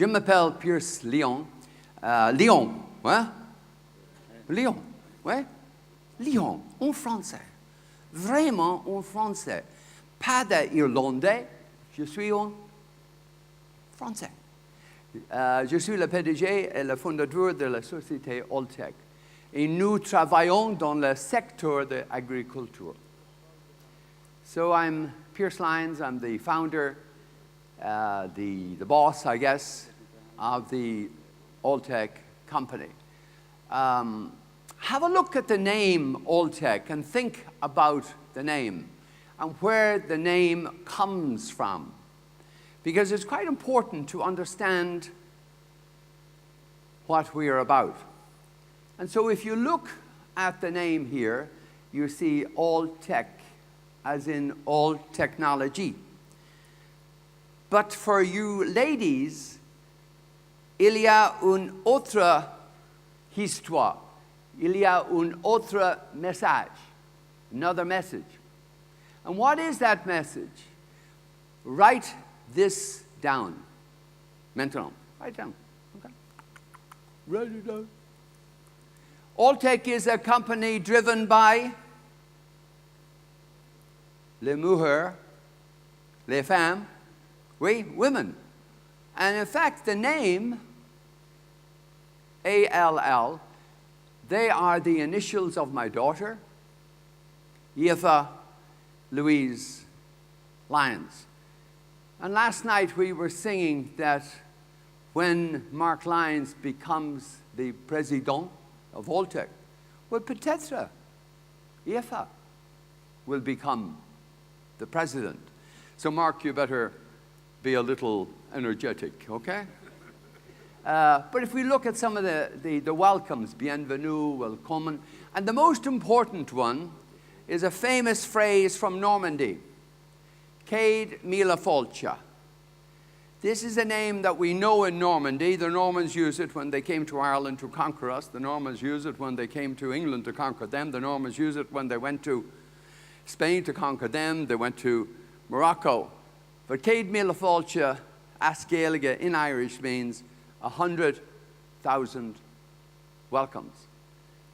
Je m'appelle Pierce Lyon. Lyon, ouais? Lyon, ouais? Lyon, en français. Vraiment en français. Pas d'irlandais, je suis en français. Je suis le PDG et le fondateur de la société Alltech. Et nous travaillons dans le secteur de l'agriculture. So I'm Pierce Lyons. I'm the founder, the boss, I guess, of the Alltech company. Have a look at the name Alltech and think about the name and where the name comes from. Because it's quite important to understand what we are about. And so if you look at the name here, you see Alltech, as in all technology. But for you ladies, il y a une autre histoire. Il y a un autre message, another message. And what is that message? Write this down. Maintenant, write it down. Okay. Write it down. Alltech is a company driven by les mujeres, les femmes, oui, women. And in fact, the name, A-L-L, they are the initials of my daughter, Eva Louise Lyons. And last night we were singing that when Mark Lyons becomes the president of Alltech, well, peut-être Eva will become the president. So Mark, you better be a little energetic, okay? But if we look at some of the welcomes, bienvenue, welcome, and the most important one is a famous phrase from Normandy, Cade Mila Folcha. This is a name that we know in Normandy. The Normans used it when they came to Ireland to conquer us. The Normans used it when they came to England to conquer them. The Normans used it when they went to Spain to conquer them. They went to Morocco. But Cade Mila Folcha, Asgaelige in Irish, means 100,000 welcomes.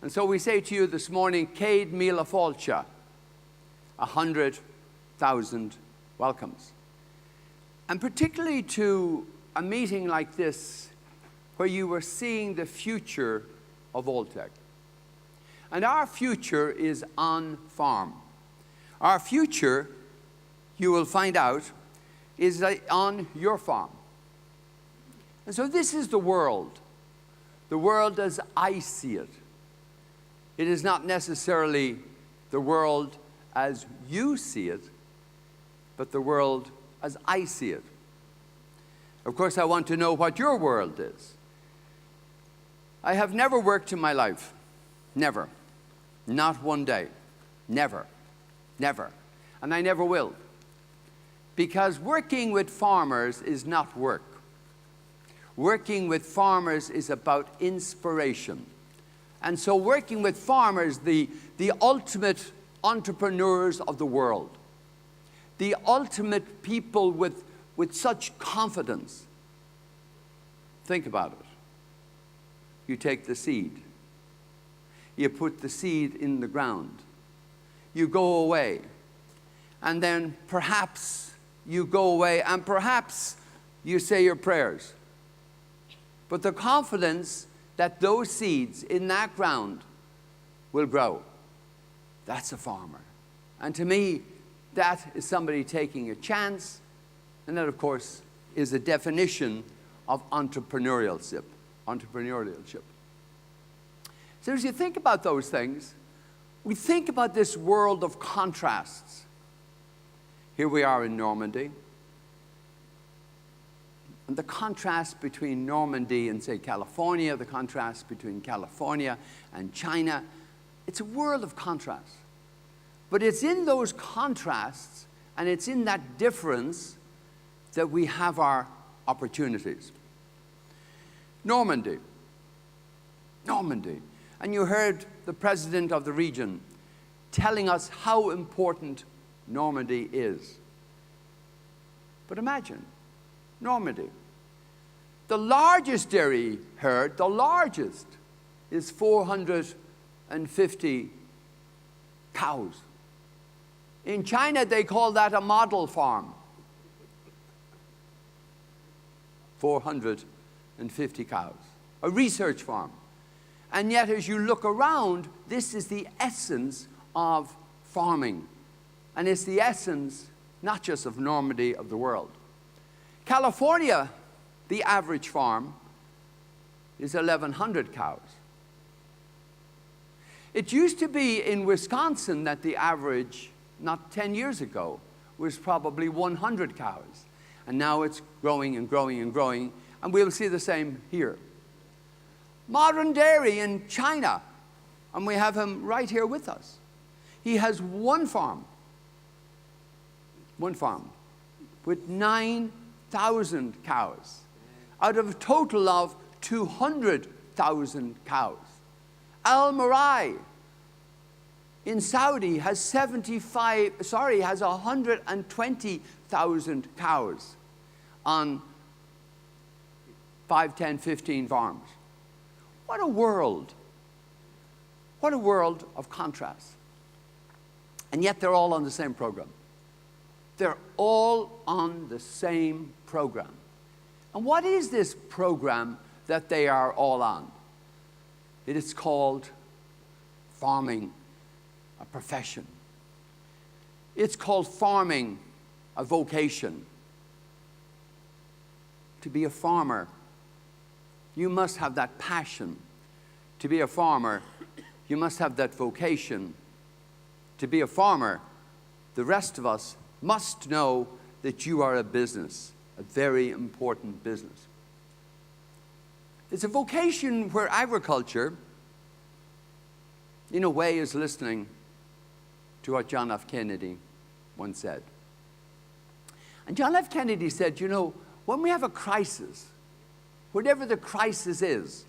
And so we say to you this morning, Cade Mila Folcha, 100,000 welcomes. And particularly to a meeting like this, where you were seeing the future of Alltech. And our future is on farm. Our future, you will find out, is on your farm. And so this is the world as I see it. It is not necessarily the world as you see it, but the world as I see it. Of course, I want to know what your world is. I have never worked in my life. Never. Not one day. Never. Never. And I never will. Because working with farmers is not work. Working with farmers is about inspiration. And so working with farmers, the ultimate entrepreneurs of the world, the ultimate people with such confidence. Think about it. You take the seed. You put the seed in the ground. You go away. And then perhaps you go away and perhaps you say your prayers. But the confidence that those seeds in that ground will grow, that's a farmer. And to me, that is somebody taking a chance, and that, of course, is a definition of entrepreneurship. So as you think about those things, we think about this world of contrasts. Here we are in Normandy. And the contrast between Normandy and, say, California, the contrast between California and China, it's a world of contrasts. But it's in those contrasts and it's in that difference that we have our opportunities. Normandy. And you heard the president of the region telling us how important Normandy is. But imagine, Normandy. The largest dairy herd, the largest, is 450 cows. In China, they call that a model farm. 450 cows, a research farm. And yet, as you look around, this is the essence of farming. And it's the essence, not just of Normandy, of the world. California, the average farm is 1,100 cows. It used to be in Wisconsin that the average, not 10 years ago, was probably 100 cows. And now it's growing and growing and growing, and we'll see the same here. Modern dairy in China, and we have him right here with us. He has one farm with 9,000 cows, out of a total of 200,000 cows. Al Marai in Saudi has 120,000 cows on 5, 10, 15 farms. What a world. What a world of contrast. And yet they're all on the same program. They're all on the same program. And what is this program that they are all on? It is called farming, a profession. It's called farming, a vocation. To be a farmer, you must have that passion. To be a farmer, you must have that vocation. To be a farmer, the rest of us must know that you are a business, a very important business. It's a vocation where agriculture, in a way, is listening to what John F. Kennedy once said. And John F. Kennedy said, you know, when we have a crisis, whatever the crisis is,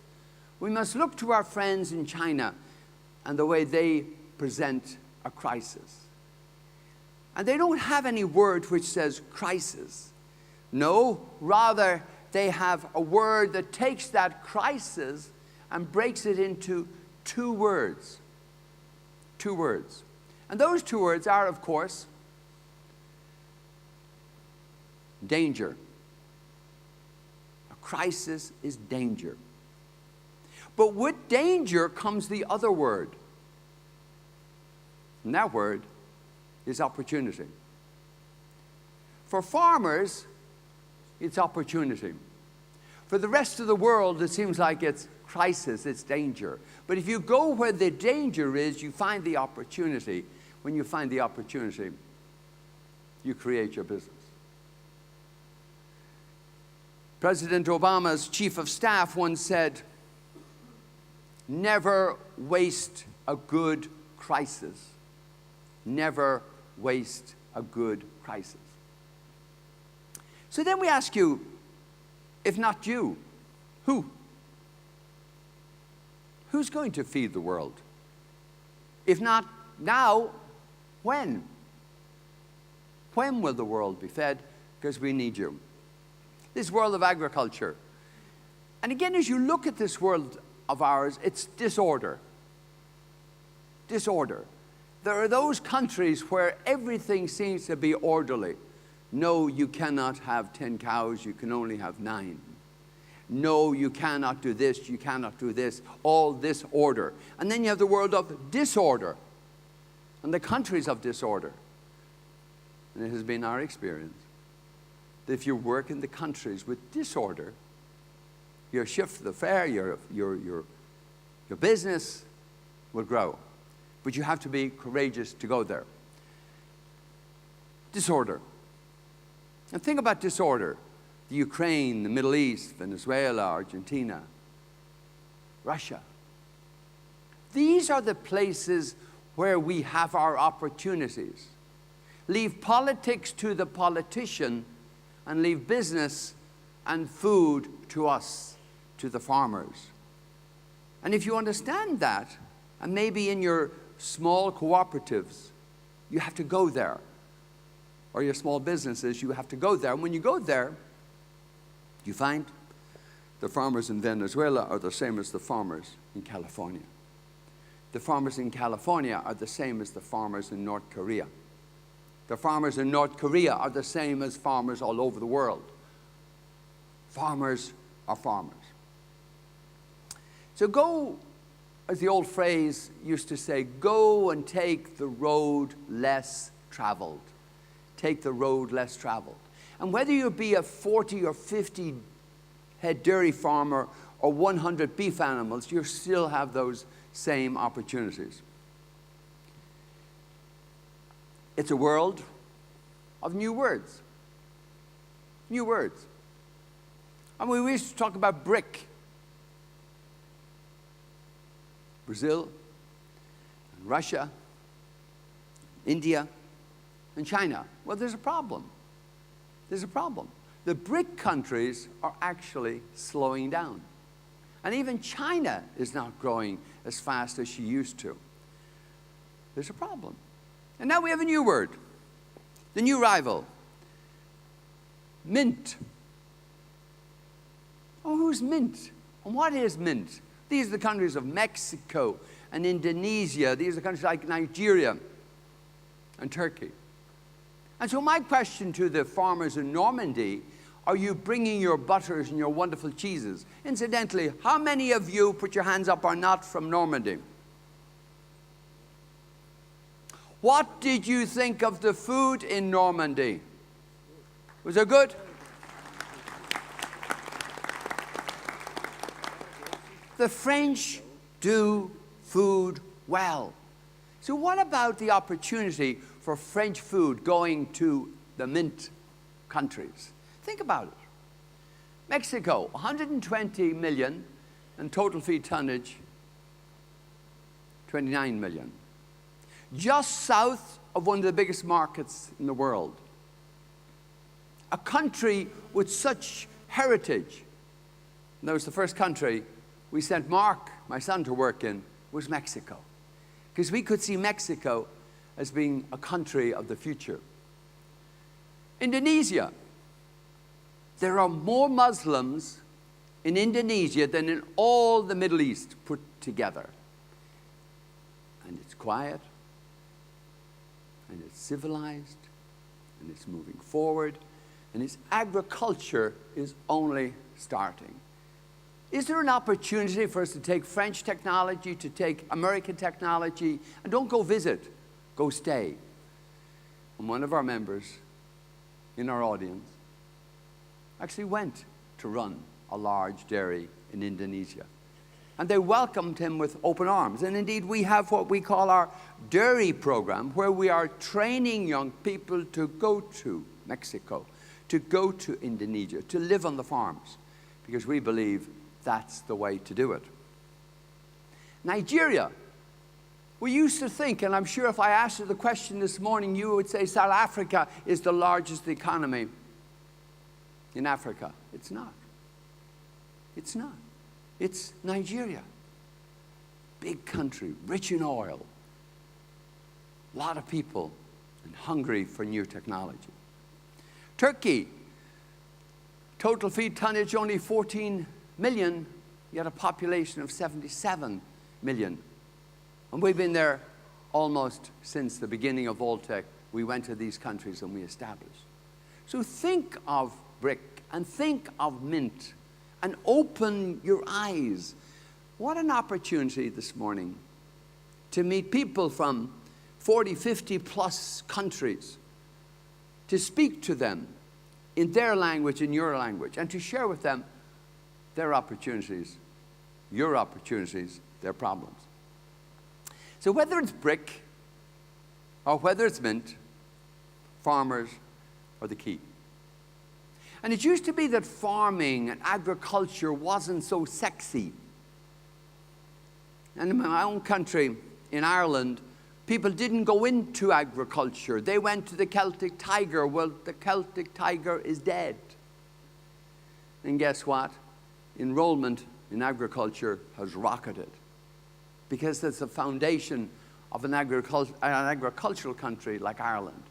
we must look to our friends in China and the way they present a crisis. And they don't have any word which says crisis. No, rather they have a word that takes that crisis and breaks it into two words. Two words. And those two words are, of course, danger. A crisis is danger. But with danger comes the other word. And that word is opportunity. For farmers, it's opportunity. For the rest of the world, it seems like it's crisis, it's danger. But if you go where the danger is, you find the opportunity. When you find the opportunity, you create your business. President Obama's chief of staff once said, never waste a good crisis. Never waste a good crisis. So then we ask you, if not you, who? Who's going to feed the world? If not now, when? When will the world be fed? Because we need you. This world of agriculture. And again, as you look at this world of ours, it's disorder. Disorder. There are those countries where everything seems to be orderly. No, you cannot have 10 cows, you can only have 9. No, you cannot do this, you cannot do this. All this order. And then you have the world of disorder and the countries of disorder. And it has been our experience that if you work in the countries with disorder, your shift, the fare, your business will grow. But you have to be courageous to go there. Disorder. And think about disorder. The Ukraine, the Middle East, Venezuela, Argentina, Russia. These are the places where we have our opportunities. Leave politics to the politician and leave business and food to us, to the farmers. And if you understand that, and maybe in your small cooperatives, you have to go there. Or your small businesses, you have to go there. And when you go there, you find The farmers in Venezuela are the same as the farmers in California. The farmers in California are the same as the farmers in North Korea. The farmers in North Korea are the same as farmers all over the world. Farmers are farmers. So go, as the old phrase used to say, go and take the road less traveled. Take the road less traveled. And whether you be a 40 or 50 head dairy farmer or 100 beef animals, you still have those same opportunities. It's a world of new words. New words. I mean, we used to talk about brick. Brazil, and Russia, India, and China. Well, there's a problem. There's a problem. The BRIC countries are actually slowing down. And even China is not growing as fast as she used to. There's a problem. And now we have a new word, the new rival, mint. Oh, who's mint? And what is mint? These are the countries of Mexico and Indonesia. These are countries like Nigeria and Turkey. And so my question to the farmers in Normandy, are you bringing your butters and your wonderful cheeses? Incidentally, how many of you, put your hands up, are not from Normandy? What did you think of the food in Normandy? Was it good? The French do food well. So what about the opportunity for French food going to the mint countries? Think about it. Mexico, 120 million, and total feed tonnage, 29 million. Just south of one of the biggest markets in the world. A country with such heritage. And that was the first country we sent Mark, my son, to work in, was Mexico. Because we could see Mexico as being a country of the future. Indonesia. There are more Muslims in Indonesia than in all the Middle East put together. And it's quiet, and it's civilized, and it's moving forward, and its agriculture is only starting. Is there an opportunity for us to take French technology, to take American technology, and don't go visit, go stay? And one of our members in our audience actually went to run a large dairy in Indonesia. And they welcomed him with open arms. And indeed, we have what we call our dairy program, where we are training young people to go to Mexico, to go to Indonesia, to live on the farms, because we believe that's the way to do it. Nigeria. We used to think, and I'm sure if I asked you the question this morning, you would say South Africa is the largest economy in Africa. It's not. It's not. It's Nigeria. Big country, rich in oil. A lot of people, and hungry for new technology. Turkey. Total feed tonnage only 14 million, yet a population of 77 million. And we've been there almost since the beginning of Alltech. We went to these countries and we established. So think of brick and think of mint and open your eyes. What an opportunity this morning to meet people from 40, 50 plus countries, to speak to them in their language, in your language, and to share with them their opportunities, your opportunities, their problems. So whether it's brick or whether it's mint, farmers are the key. And it used to be that farming and agriculture wasn't so sexy. And in my own country, in Ireland, people didn't go into agriculture. They went to the Celtic tiger. Well, the Celtic tiger is dead. And guess what? Enrollment in agriculture has rocketed, because that's the foundation of an agricultural country like Ireland.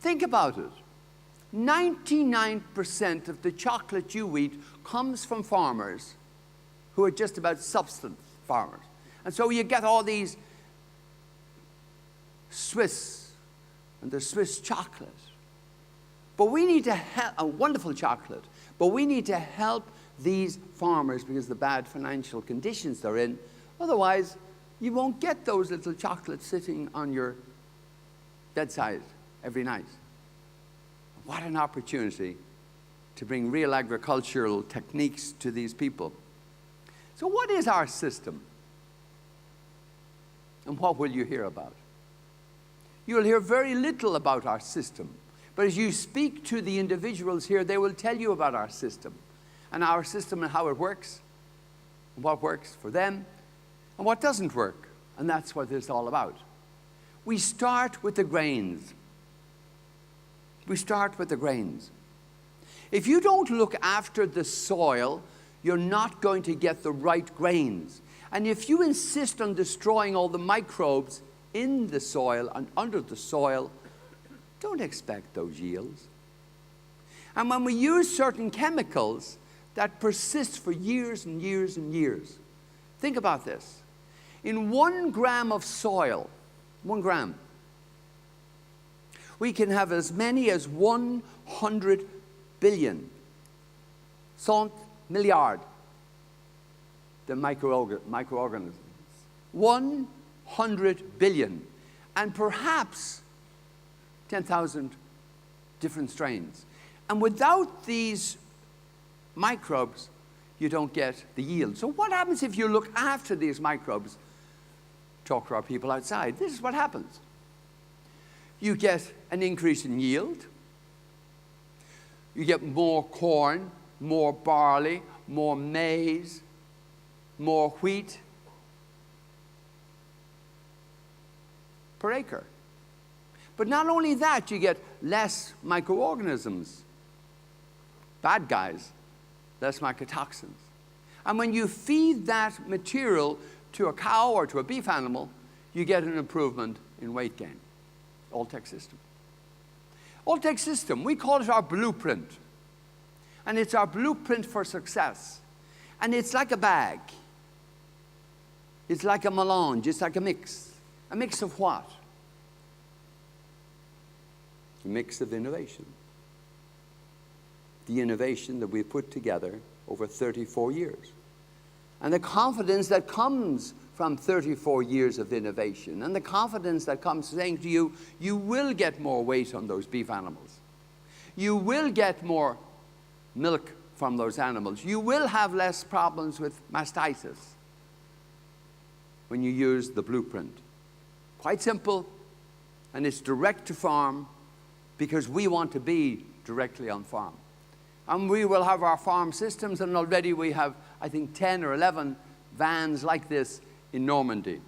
Think about it. 99% of the chocolate you eat comes from farmers who are just about substance farmers. And so you get all these Swiss, and the Swiss chocolate. But we need to help, a wonderful chocolate, but we need to help these farmers because of the bad financial conditions they're in. Otherwise, you won't get those little chocolates sitting on your bedside every night. What an opportunity to bring real agricultural techniques to these people. So what is our system? And what will you hear about? You'll hear very little about our system. But as you speak to the individuals here, they will tell you about our system and how it works, and what works for them, and what doesn't work. And that's what it's all about. We start with the grains. We start with the grains. If you don't look after the soil, you're not going to get the right grains. And if you insist on destroying all the microbes in the soil and under the soil, don't expect those yields. And when we use certain chemicals that persist for years and years and years, think about this. In 1 gram of soil, 1 gram, we can have as many as 100 billion, 100 milliard, the microorganisms. 100 billion. And perhaps 10,000 different strains. And without these microbes, you don't get the yield. So what happens if you look after these microbes? Talk to our people outside. This is what happens. You get an increase in yield. You get more corn, more barley, more maize, more wheat per acre. But not only that, you get less microorganisms, bad guys, less mycotoxins. And when you feed that material to a cow or to a beef animal, you get an improvement in weight gain. Alltech system. Alltech system, we call it our blueprint. And it's our blueprint for success. And it's like a bag. It's like a melange, it's like a mix. A mix of what? A mix of innovation. The innovation that we've put together over 34 years. And the confidence that comes from 34 years of innovation. And the confidence that comes saying to you, you will get more weight on those beef animals. You will get more milk from those animals. You will have less problems with mastitis when you use the blueprint. Quite simple, and it's direct to farm, because we want to be directly on farm. And we will have our farm systems, and already we have, I think, 10 or 11 vans like this in Normandy.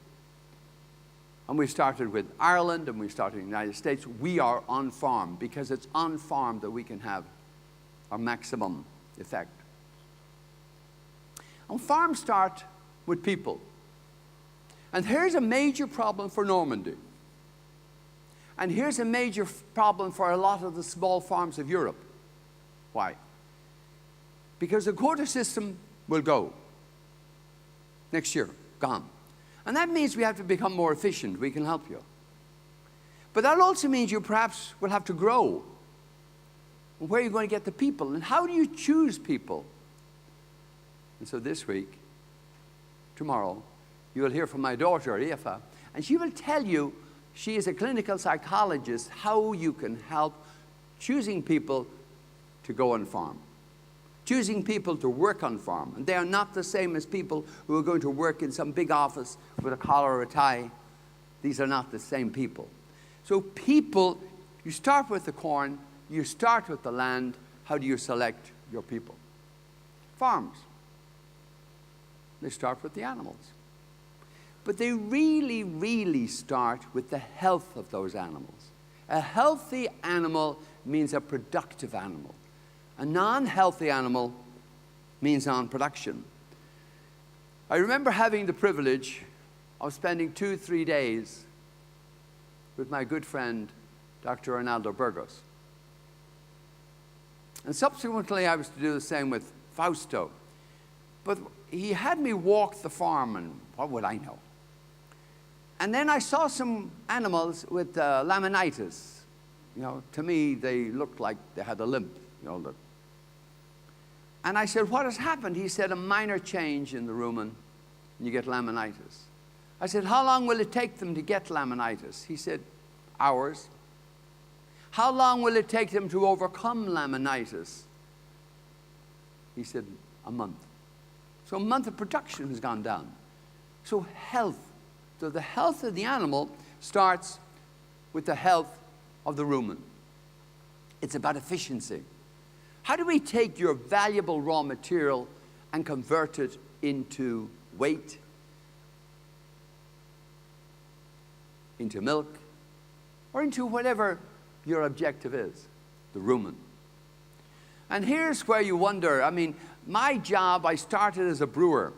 And we started with Ireland, and we started in the United States. We are on farm, because it's on farm that we can have our maximum effect. And farms start with people. And here's a major problem for Normandy. And here's a major problem for a lot of the small farms of Europe. Why? Because the quota system will go next year, gone. And that means we have to become more efficient. We can help you. But that also means you perhaps will have to grow. And where are you going to get the people? And how do you choose people? And so this week, tomorrow, you will hear from my daughter, Eva, and she will tell you, she is a clinical psychologist, how you can help choosing people to go on farm. Choosing people to work on farm. And they are not the same as people who are going to work in some big office with a collar or a tie. These are not the same people. So people, you start with the corn, you start with the land. How do you select your people? Farms. They start with the animals. But they really, really start with the health of those animals. A healthy animal means a productive animal. A non-healthy animal means non-production. I remember having the privilege of spending 2-3 days with my good friend, Dr. Arnaldo Burgos. And subsequently, I was to do the same with Fausto. But he had me walk the farm, and what would I know? And then I saw some animals with laminitis. You know, to me, they looked like they had a limp. You know, and I said, what has happened? He said, a minor change in the rumen, and you get laminitis. I said, how long will it take them to get laminitis? He said, hours. How long will it take them to overcome laminitis? He said, a month. So a month of production has gone down. So health. So the health of the animal starts with the health of the rumen. It's about efficiency. How do we take your valuable raw material and convert it into weight, into milk, or into whatever your objective is, the rumen? And here's where you wonder, I mean, my job, I started as a brewer.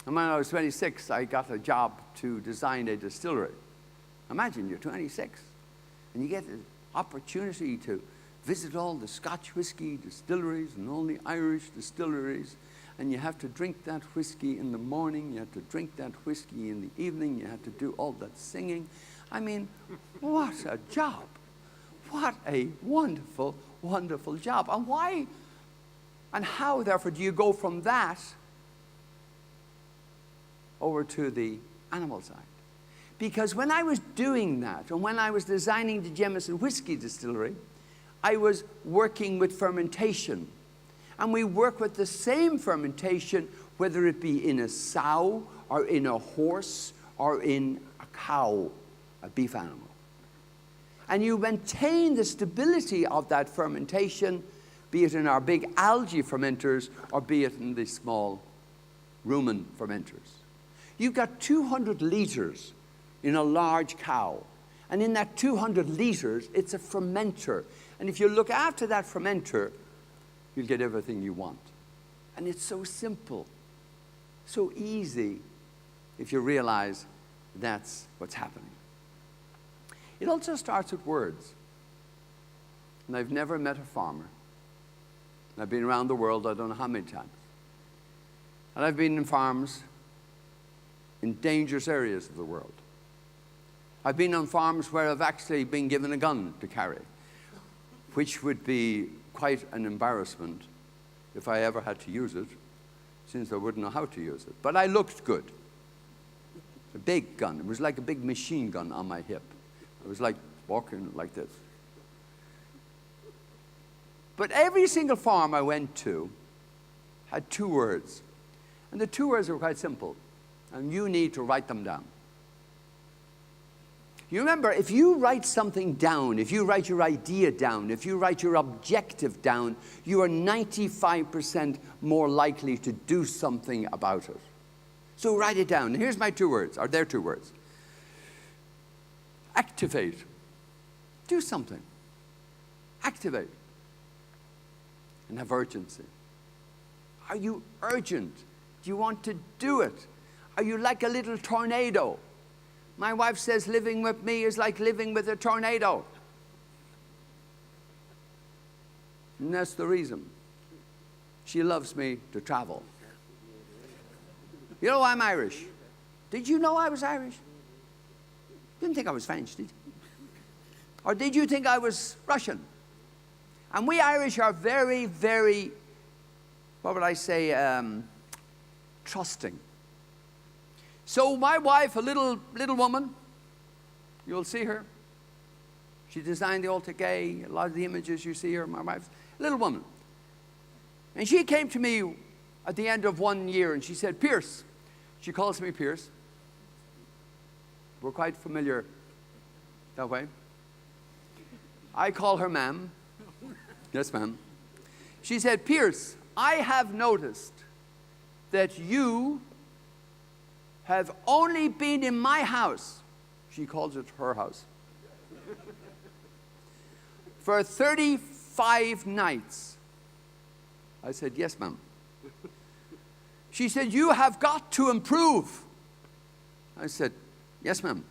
And when I was 26, I got a job to design a distillery. Imagine you're 26, and you get the opportunity to visit all the Scotch whiskey distilleries and all the Irish distilleries, and you have to drink that whiskey in the morning, you have to drink that whiskey in the evening, you have to do all that singing. I mean, what a job. What a wonderful, wonderful job. And why and how, therefore, do you go from that over to the animal side? Because when I was doing that, and when I was designing the Jameson Whiskey Distillery, I was working with fermentation. And we work with the same fermentation, whether it be in a sow, or in a horse, or in a cow, a beef animal. And you maintain the stability of that fermentation, be it in our big algae fermenters, or be it in the small rumen fermenters. You've got 200 liters in a large cow. And in that 200 liters, it's a fermenter. And if you look after that fermenter, you'll get everything you want. And it's so simple, so easy, if you realize that's what's happening. It also starts with words. And I've never met a farmer. I've been around the world, I don't know how many times. And I've been in farms in dangerous areas of the world. I've been on farms where I've actually been given a gun to carry, which would be quite an embarrassment if I ever had to use it, since I wouldn't know how to use it. But I looked good. A big gun. It was like a big machine gun on my hip. It was like walking like this. But every single farm I went to had two words. And the two words were quite simple. And you need to write them down. You remember, if you write something down, if you write your idea down, if you write your objective down, you are 95% more likely to do something about it. So write it down. Here's my two words, or their two words. Activate. Do something. Activate. And have urgency. Are you urgent? Do you want to do it? Are you like a little tornado? My wife says living with me is like living with a tornado. And that's the reason. She loves me to travel. You know I'm Irish. Did you know I was Irish? Didn't think I was French, did you? Or did you think I was Russian? And we Irish are very, very, what would I say, trusting. So my wife, a little woman, you'll see her. She designed the Alltech, a lot of the images you see here, my wife's a little woman. And she came to me at the end of 1 year and she said, Pierce. She calls me Pierce. We're quite familiar that way. I call her ma'am. Yes, ma'am. She said, Pierce, I have noticed that you have only been in my house, she calls it her house, for 35 nights. I said, yes, ma'am. She said, you have got to improve. I said, yes, ma'am.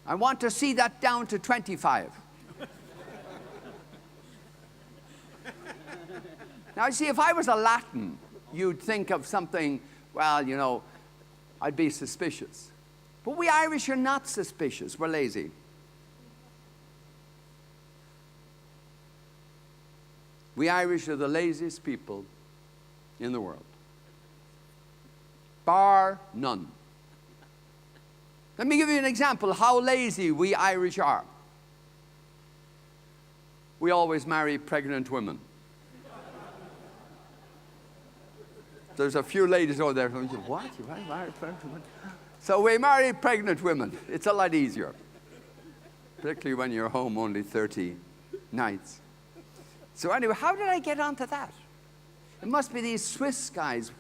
I want to see that down to 25. Now, see, if I was a Latin, you'd think of something, well, you know, I'd be suspicious. But we Irish are not suspicious. We're lazy. We Irish are the laziest people in the world. Bar none. Let me give you an example of how lazy we Irish are. We always marry pregnant women. There's a few ladies over there who say, what? You marry pregnant women? So we marry pregnant women. It's a lot easier, particularly when you're home only 30 nights. So anyway, how did I get onto that? It must be these Swiss guys.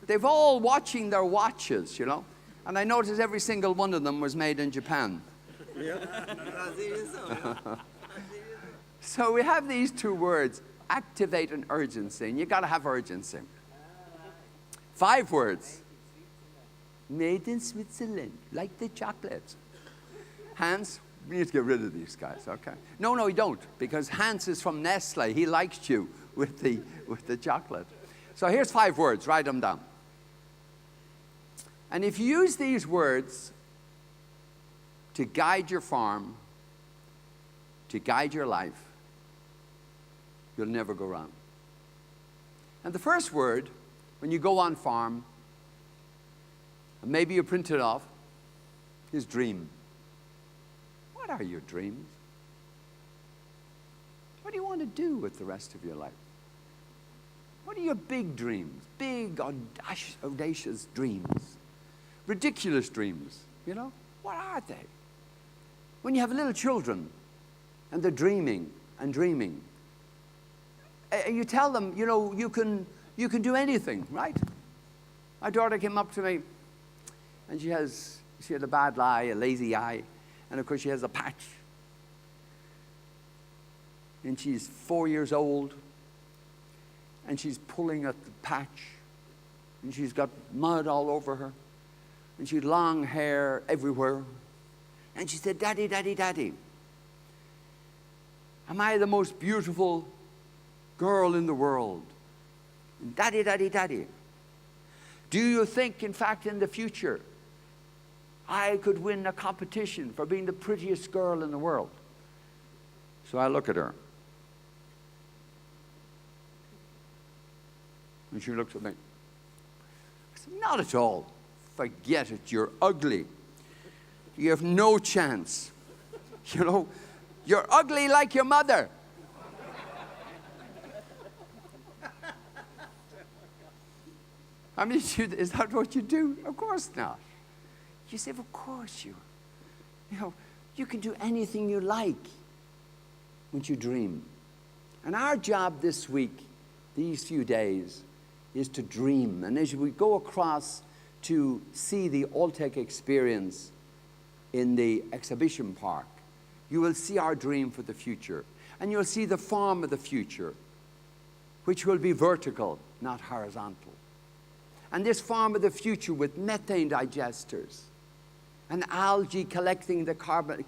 They've all watching their watches, you know. And I noticed every single one of them was made in Japan. So we have these two words, activate and urgency. And you got to have urgency. 5 words. Made in Switzerland, like the chocolates. Hans, we need to get rid of these guys, okay? No, you don't, because Hans is from Nestle. He likes you with the chocolate. So here's 5 words. Write them down. And if you use these words to guide your farm, to guide your life, you'll never go wrong. And the first word, when you go on farm, and maybe you print it off, is dream. What are your dreams? What do you want to do with the rest of your life? What are your big dreams? Big, audacious dreams. Ridiculous dreams, you know? What are they? When you have little children and they're dreaming and dreaming, you tell them, you know, you can do anything, right? My daughter came up to me and she had a bad eye, a lazy eye, and of course she has a patch. And she's 4 years old and she's pulling at the patch and she's got mud all over her. And she had long hair everywhere. And she said, Daddy, Daddy, Daddy, am I the most beautiful girl in the world? Daddy, Daddy, Daddy, do you think, in fact, in the future, I could win a competition for being the prettiest girl in the world? So I look at her. And she looks at me. I said, not at all. Forget it, you're ugly. You have no chance. You know, you're ugly like your mother. I mean, is that what you do? Of course not. You say, of course you know, you can do anything you like when you dream. And our job this week, these few days, is to dream. And as we go across to see the Alltech experience in the exhibition park, you will see our dream for the future. And you'll see the farm of the future, which will be vertical, not horizontal. And this farm of the future with methane digesters and algae collecting the carbon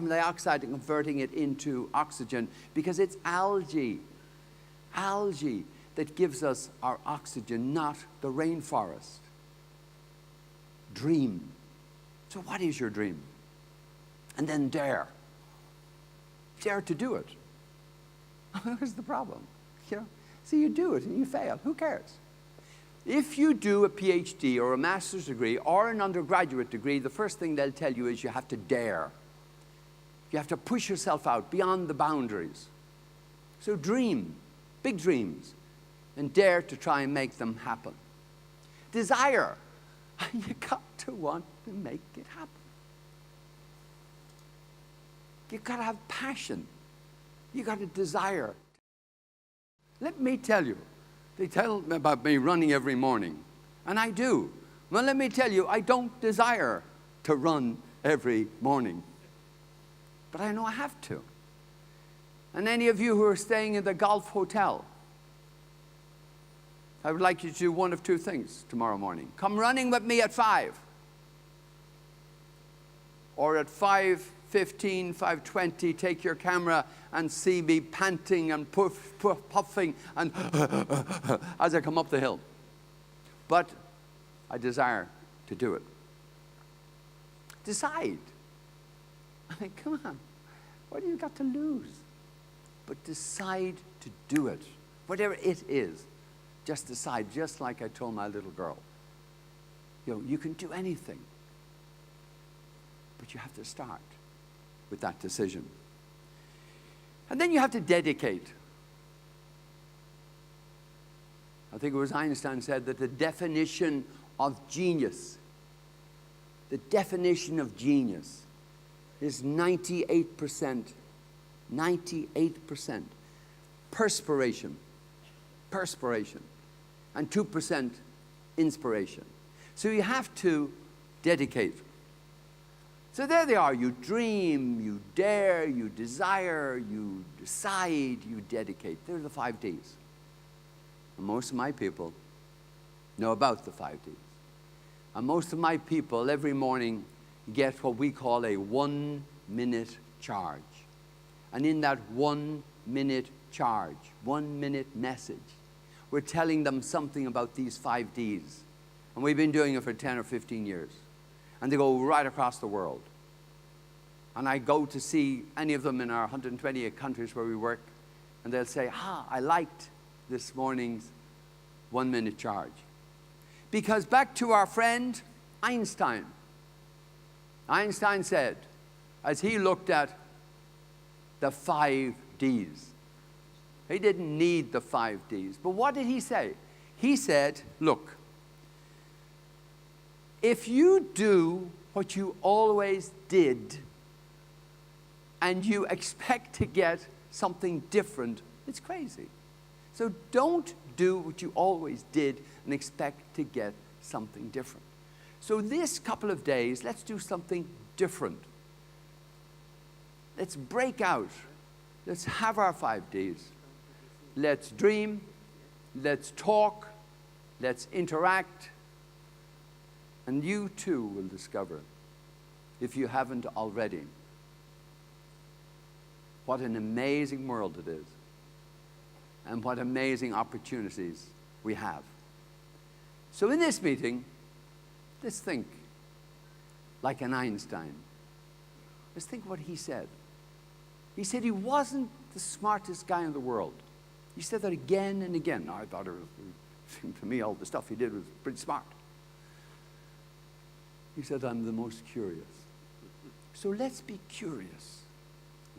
dioxide and converting it into oxygen, because it's algae that gives us our oxygen, not the rainforest. Dream. So what is your dream? And then dare. Dare to do it. Here's the problem. You know, so you do it and you fail. Who cares? If you do a PhD or a master's degree or an undergraduate degree, the first thing they'll tell you is you have to dare. You have to push yourself out beyond the boundaries. So dream, big dreams, and dare to try and make them happen. Desire. You got to want to make it happen. You've got to have passion. You've got to desire. Let me tell you, they tell me about me running every morning, and I do. Well, let me tell you, I don't desire to run every morning, but I know I have to. And any of you who are staying in the Golf Hotel, I would like you to do one of two things tomorrow morning. Come running with me at 5. Or at 5:15 5:15, 5:20, take your camera and see me panting and puffing and as I come up the hill. But I desire to do it. Decide. I mean, come on. What have you got to lose? But decide to do it. Whatever it is, just decide, just like I told my little girl. You know, you can do anything. But you have to start with that decision. And then you have to dedicate. I think it was Einstein said that the definition of genius is 98% perspiration, and 2% inspiration. So you have to dedicate. So there they are. You dream, you dare, you desire, you decide, you dedicate. They're the 5 Ds. And most of my people know about the 5 Ds. And most of my people every morning get what we call a 1-minute charge. And in that 1-minute charge, 1-minute message, we're telling them something about these 5 Ds. And we've been doing it for 10 or 15 years. And they go right across the world. And I go to see any of them in our 128 countries where we work, and they'll say, I liked this morning's 1-minute charge. Because back to our friend Einstein. Einstein said, as he looked at the 5 Ds, he didn't need the 5 Ds. But what did he say? He said, look, if you do what you always did and you expect to get something different, it's crazy. So don't do what you always did and expect to get something different. So this couple of days, let's do something different. Let's break out. Let's have our 5 Ds. Let's dream. Let's talk. Let's interact. And you too will discover, if you haven't already, what an amazing world it is and what amazing opportunities we have. So in this meeting, let's think like an Einstein. Let's think what he said. He said he wasn't the smartest guy in the world. He said that again and again. Now, I thought it seemed to me all the stuff he did was pretty smart. He said, I'm the most curious. So let's be curious,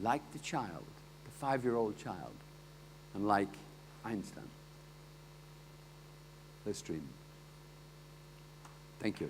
like the child, the 5-year-old child, and like Einstein. Let's dream. Thank you.